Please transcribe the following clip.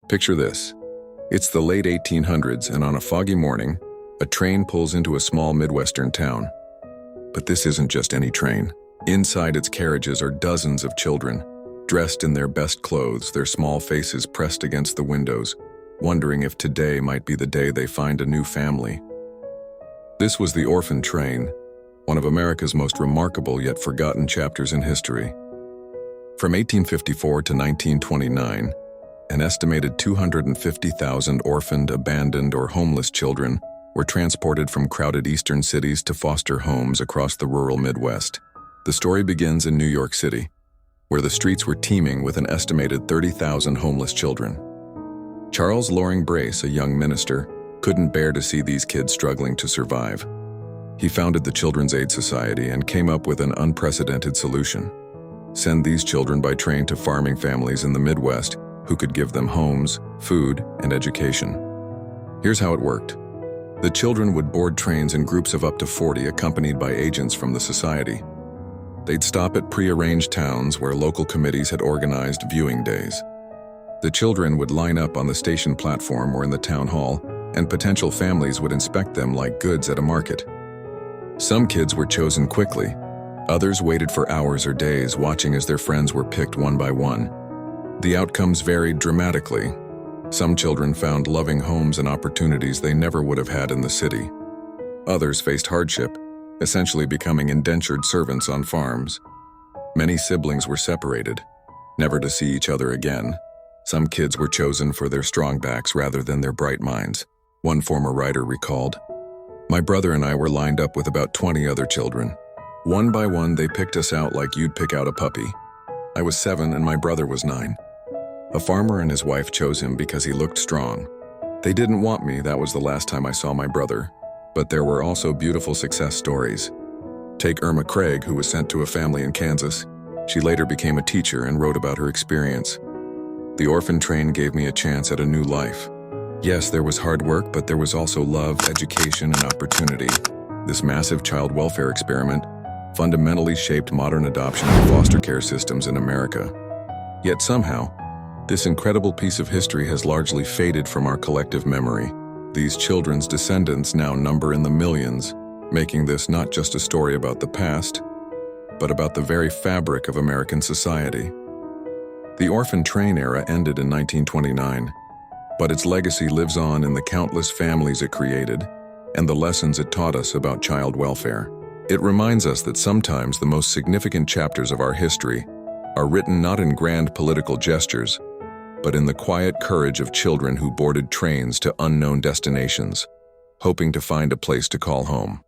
Picture this. It's the late 1800s, and on a foggy morning, a train pulls into a small Midwestern town. But this isn't just any train. Inside its carriages are dozens of children, dressed in their best clothes, their small faces pressed against the windows, wondering if today might be the day they find a new family. This was the orphan train, one of America's most remarkable yet forgotten chapters in history. From 1854 to 1929, an estimated 250,000 orphaned, abandoned, or homeless children were transported from crowded eastern cities to foster homes across the rural Midwest. The story begins in New York City, where the streets were teeming with an estimated 30,000 homeless children. Charles Loring Brace, a young minister, couldn't bear to see these kids struggling to survive. He founded the Children's Aid Society and came up with an unprecedented solution: send these children by train to farming families in the Midwest who could give them homes, food, and education. Here's how it worked. The children would board trains in groups of up to 40, accompanied by agents from the society. They'd stop at pre-arranged towns where local committees had organized viewing days. The children would line up on the station platform or in the town hall, and potential families would inspect them like goods at a market. Some kids were chosen quickly. Others waited for hours or days, watching as their friends were picked one by one. The outcomes varied dramatically. Some children found loving homes and opportunities they never would have had in the city. Others faced hardship, essentially becoming indentured servants on farms. Many siblings were separated, never to see each other again. Some kids were chosen for their strong backs rather than their bright minds. One former writer recalled, "My brother and I were lined up with about 20 other children. One by one, they picked us out like you'd pick out a puppy. I was 7 and my brother was 9. A farmer and his wife chose him because he looked strong. They didn't want me, that was the last time I saw my brother. But there were also beautiful success stories. Take Irma Craig, who was sent to a family in Kansas. She later became a teacher and wrote about her experience. The orphan train gave me a chance at a new life. Yes, there was hard work, but there was also love, education, and opportunity. This massive child welfare experiment fundamentally shaped modern adoption and foster care systems in America. Yet somehow, this incredible piece of history has largely faded from our collective memory. These children's descendants now number in the millions, making this not just a story about the past, but about the very fabric of American society. The orphan train era ended in 1929, but its legacy lives on in the countless families it created and the lessons it taught us about child welfare. It reminds us that sometimes the most significant chapters of our history are written not in grand political gestures, but in the quiet courage of children who boarded trains to unknown destinations, hoping to find a place to call home.